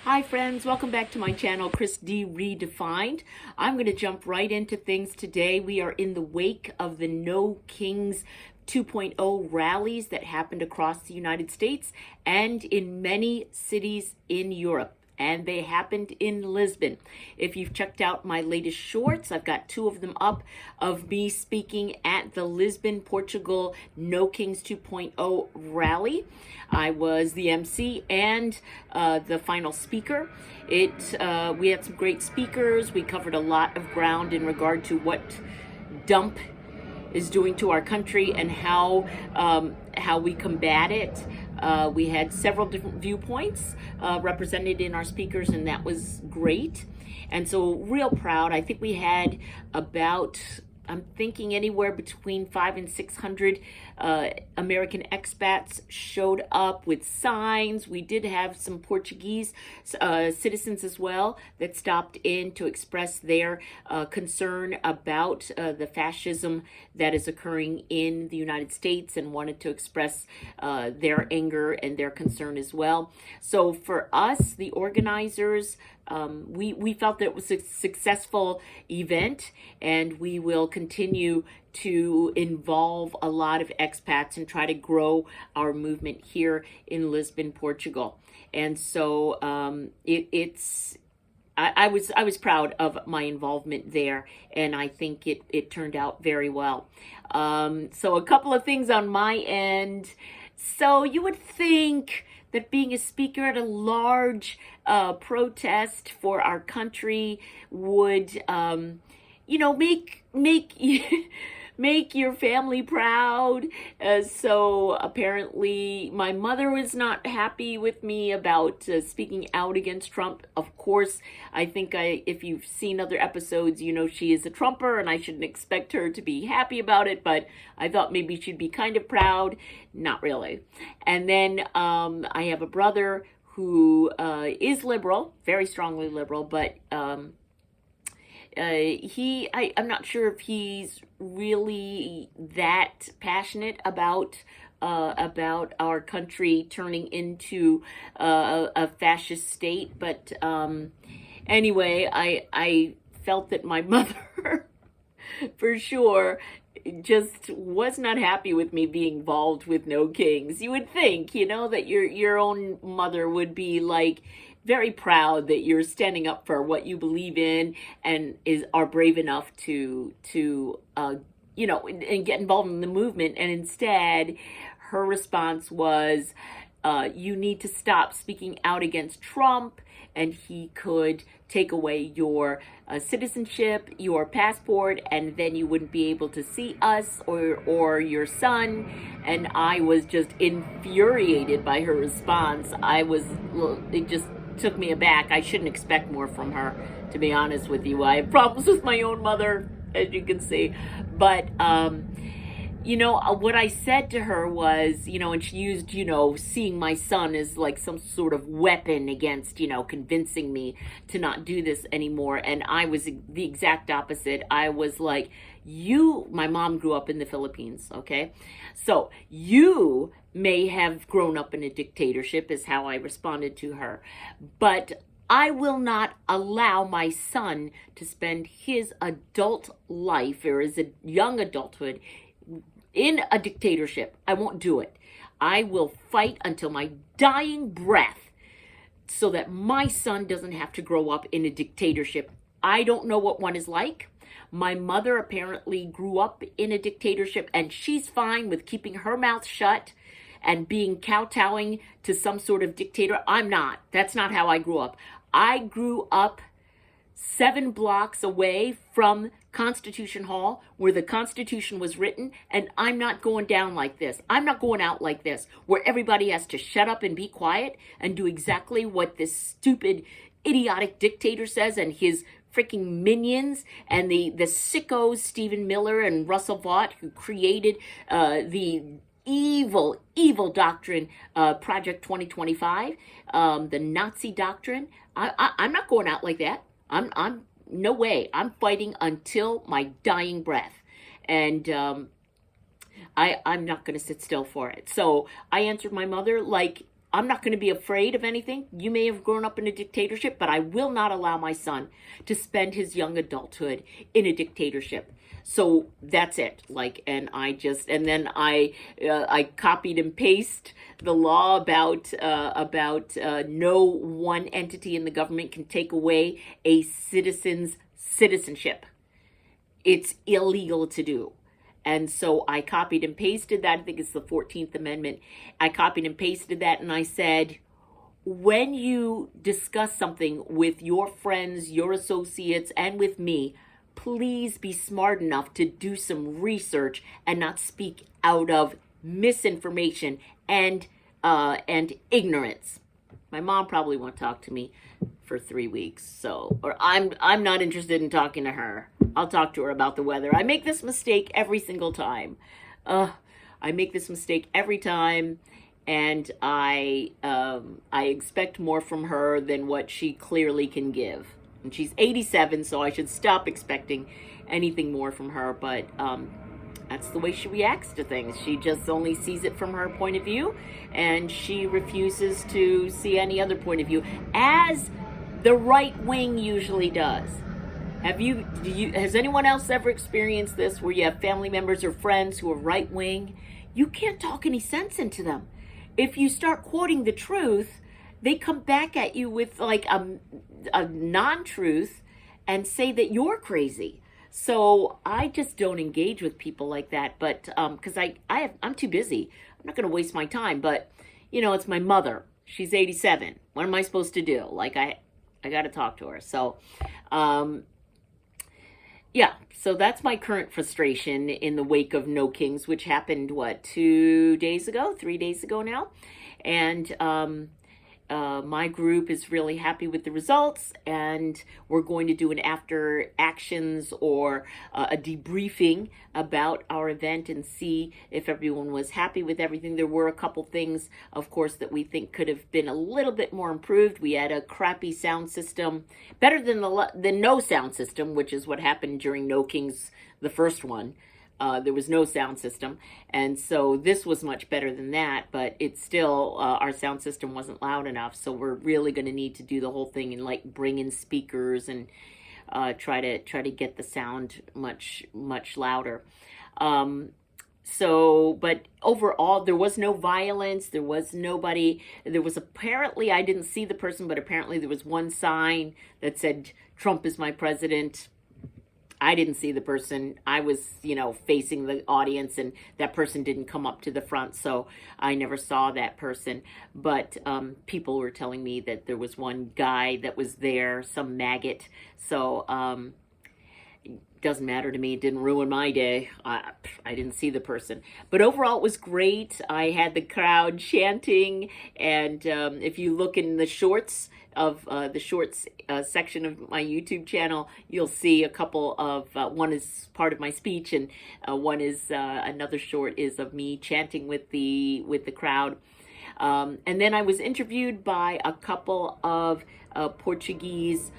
Hi friends, welcome back to my channel, Chris D Redefined. I'm going to jump right into things today. We are in the wake of the No Kings 2.0 rallies that happened across the United States and in many cities in Europe. And they happened in Lisbon. If you've checked out my latest shorts, I've got two of them up of me speaking at the Lisbon, Portugal No Kings 2.0 rally. I was the MC and the final speaker. We had some great speakers. We covered a lot of ground in regard to what dump is doing to our country and how we combat it. We had several different viewpoints represented in our speakers, and that was great. And so real proud. I think we had about, I'm thinking anywhere between 500 and 600 American expats showed up with signs. We did have some Portuguese citizens as well that stopped in to express their concern about the fascism that is occurring in the United States and wanted to express their anger and their concern as well. So for us, the organizers, we felt that it was a successful event, and we will continue to involve a lot of expats and try to grow our movement here in Lisbon, Portugal. And so I was proud of my involvement there, and I think it turned out very well. So a couple of things on my end. So you would think that being a speaker at a large protest for our country would, make your family proud. So apparently my mother was not happy with me about speaking out against Trump. Of course, I think if you've seen other episodes, you know she is a Trumper, and I shouldn't expect her to be happy about it, but I thought maybe she'd be kind of proud. Not really. And then I have a brother who is liberal, very strongly liberal, but I'm not sure if he's really that passionate about our country turning into a fascist state. But anyway, I felt that my mother, for sure, just was not happy with me being involved with No Kings. You would think, that your own mother would be like very proud that you're standing up for what you believe in and are brave enough to and get involved in the movement. And instead, her response was, you need to stop speaking out against Trump, and he could take away your citizenship, your passport, and then you wouldn't be able to see us or your son. And I was just infuriated by her response. It just took me aback. I shouldn't expect more from her, to be honest with you. I have problems with my own mother, as you can see. But, what I said to her was, and she used, seeing my son as like some sort of weapon against, convincing me to not do this anymore. And I was the exact opposite. I was like, my mom grew up in the Philippines, okay? So you may have grown up in a dictatorship, is how I responded to her. But I will not allow my son to spend his adult life or his young adulthood in a dictatorship. I won't do it. I will fight until my dying breath so that my son doesn't have to grow up in a dictatorship. I don't know what one is like. My mother apparently grew up in a dictatorship, and she's fine with keeping her mouth shut and being kowtowing to some sort of dictator. I'm not. That's not how I grew up. I grew up 7 blocks away from Constitution Hall, where the Constitution was written, and I'm not going down like this. I'm not going out like this, where everybody has to shut up and be quiet and do exactly what this stupid, idiotic dictator says, and his freaking minions and the sickos, Stephen Miller and Russell Vought, who created the evil doctrine, Project 2025, the Nazi doctrine. I'm not going out like that. I'm no way. I'm fighting until my dying breath. And I'm not going to sit still for it. So I answered my mother like I'm not going to be afraid of anything. You may have grown up in a dictatorship, but I will not allow my son to spend his young adulthood in a dictatorship. So that's it. Like, and then I copied and pasted the law about no one entity in the government can take away a citizen's citizenship. It's illegal to do. And so I copied and pasted that. I think it's the 14th Amendment. I copied and pasted that, and I said, when you discuss something with your friends, your associates, and with me, please be smart enough to do some research and not speak out of misinformation and ignorance. My mom probably won't talk to me for 3 weeks, or I'm not interested in talking to her. I'll talk to her about the weather. I make this mistake every single time. I make this mistake every time, and I expect more from her than what she clearly can give. And she's 87, so I should stop expecting anything more from her. But that's the way she reacts to things. She just only sees it from her point of view, and she refuses to see any other point of view, as the right wing usually does. Has anyone else ever experienced this, where you have family members or friends who are right wing? You can't talk any sense into them. If you start quoting the truth, they come back at you with like a non-truth and say that you're crazy. So I just don't engage with people like that. But because I'm too busy. I'm not going to waste my time. But it's my mother. She's 87. What am I supposed to do? Like I got to talk to her. So yeah. So that's my current frustration in the wake of No Kings, which happened 3 days ago now, and my group is really happy with the results, and we're going to do an after actions or a debriefing about our event and see if everyone was happy with everything. There were a couple things, of course, that we think could have been a little bit more improved. We had a crappy sound system, better than no sound system, which is what happened during No Kings, the first one. There was no sound system, and so this was much better than that, but it's still, our sound system wasn't loud enough, so we're really going to need to do the whole thing and like bring in speakers and try to get the sound much louder. But overall, there was no violence. There was nobody. There was apparently, I didn't see the person, but apparently there was one sign that said, "Trump is my president." I didn't see the person. I was, facing the audience, and that person didn't come up to the front, so I never saw that person. But people were telling me that there was one guy that was there, some maggot. So it doesn't matter to me. It didn't ruin my day. I didn't see the person. But overall, it was great. I had the crowd chanting, and if you look in the shorts of the shorts section of my YouTube channel, you'll see a couple of, one is part of my speech, and one is, another short is of me chanting with the crowd. And then I was interviewed by a couple of Portuguese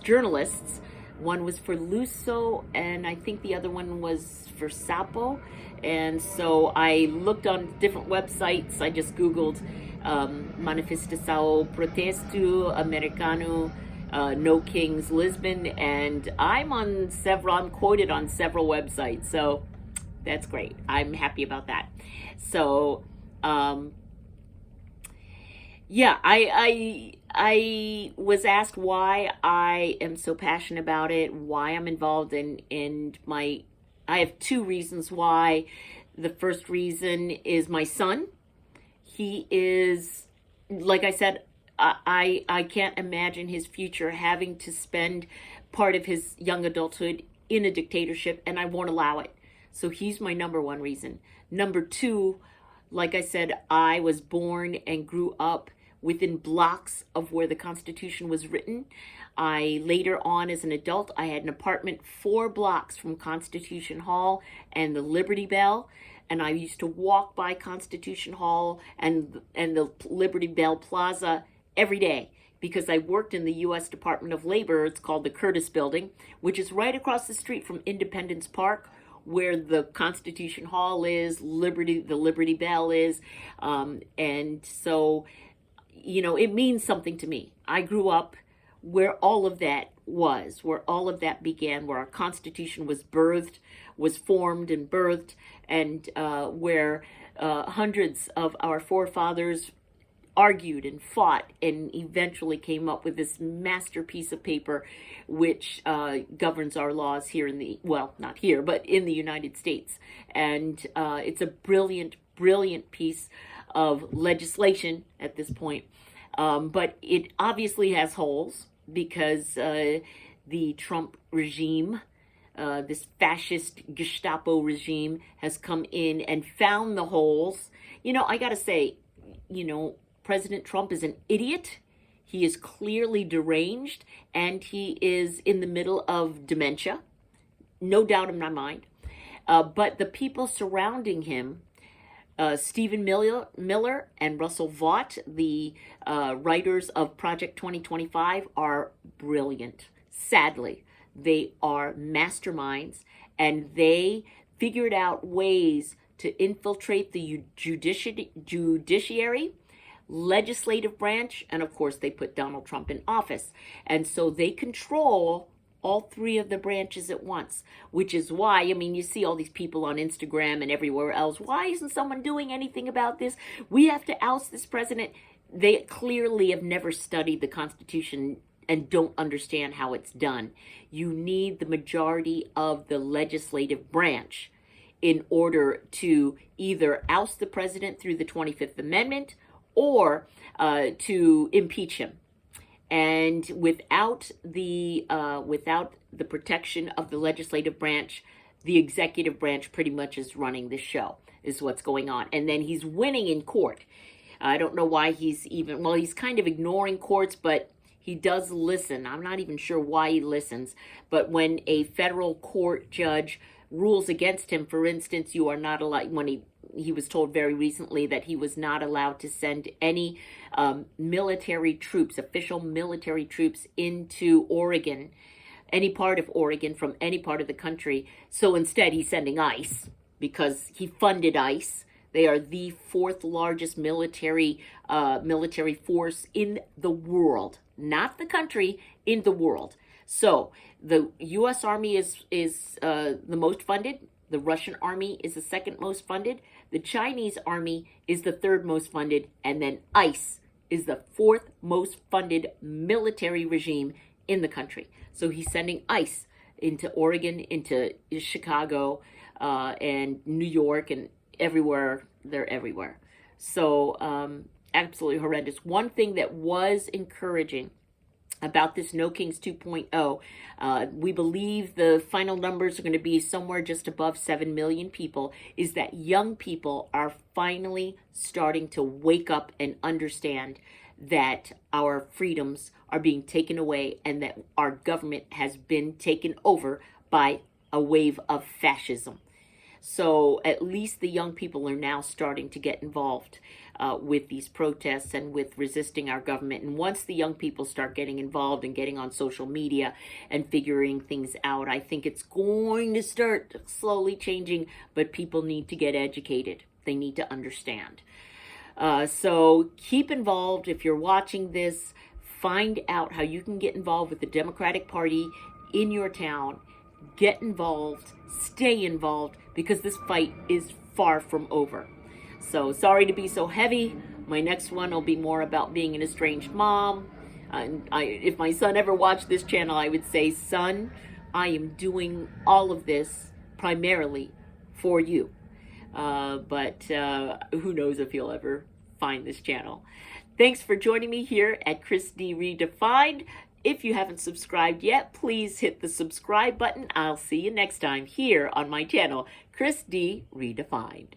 journalists. One was for Luso, and I think the other one was for Sapo. And so I looked on different websites. I just Googled Manifestação Protesto Americano, No Kings, Lisbon, and I'm quoted on several websites, so that's great. I'm happy about that. So, yeah, I was asked why I am so passionate about it, why I'm involved I have two reasons why. The first reason is my son. He is, like I said, I can't imagine his future having to spend part of his young adulthood in a dictatorship, and I won't allow it. So he's my number one reason. Number two, like I said, I was born and grew up within blocks of where the Constitution was written. I later on, as an adult, I had an apartment 4 blocks from Constitution Hall and the Liberty Bell. And I used to walk by Constitution Hall and the Liberty Bell Plaza every day because I worked in the U.S. Department of Labor. It's called the Curtis Building, which is right across the street from Independence Park, where the Constitution Hall is, the Liberty Bell is. And so, you know, it means something to me. I grew up where all of that was, where all of that began, where our Constitution was birthed, was formed and birthed, and where hundreds of our forefathers argued and fought and eventually came up with this masterpiece of paper which governs our laws here in the, well, not here, but in the United States. And it's a brilliant, brilliant piece of legislation at this point. But it obviously has holes because the Trump regime, this fascist Gestapo regime, has come in and found the holes. You know, I gotta say, you know, President Trump is an idiot. He is clearly deranged, and he is in the middle of dementia. No doubt in my mind. But the people surrounding him, Stephen Miller and Russell Vought, the writers of Project 2025, are brilliant. Sadly, they are masterminds, and they figured out ways to infiltrate the judiciary, legislative branch, and of course they put Donald Trump in office. And so they control all three of the branches at once, which is why, I mean, you see all these people on Instagram and everywhere else. Why isn't someone doing anything about this? We have to oust this president. They clearly have never studied the Constitution and don't understand how it's done. You need the majority of the legislative branch in order to either oust the president through the 25th Amendment or to impeach him. And without the protection of the legislative branch, the executive branch pretty much is running the show, is what's going on. And then he's winning in court. I don't know why he's even, well, he's kind of ignoring courts, but he does listen. I'm not even sure why he listens. But when a federal court judge rules against him, for instance, you are not allowed, when he was told very recently that he was not allowed to send any military troops, official military troops into Oregon, any part of Oregon from any part of the country. So instead he's sending ICE because he funded ICE. They are the fourth largest military force in the world, not the country, in the world. So the U.S. Army is the most funded. The Russian army is the second most funded. The Chinese army is the third most funded. And then ICE is the fourth most funded military regime in the country. So he's sending ICE into Oregon, into Chicago, and New York, and everywhere. They're everywhere. So absolutely horrendous. One thing that was encouraging about this No Kings 2.0, we believe the final numbers are going to be somewhere just above 7 million people, is that young people are finally starting to wake up and understand that our freedoms are being taken away and that our government has been taken over by a wave of fascism. So at least the young people are now starting to get involved with these protests and with resisting our government. And once the young people start getting involved and getting on social media and figuring things out, I think it's going to start slowly changing, but people need to get educated. They need to understand. So keep involved. If you're watching this, find out how you can get involved with the Democratic Party in your town. Get involved, stay involved, because this fight is far from over. So sorry to be so heavy. My next one will be more about being an estranged mom. If my son ever watched this channel, I would say, son, I am doing all of this primarily for you. But who knows if he'll ever find this channel. Thanks for joining me here at Chris D. Redefined. If you haven't subscribed yet, please hit the subscribe button. I'll see you next time here on my channel, Chris D. Redefined.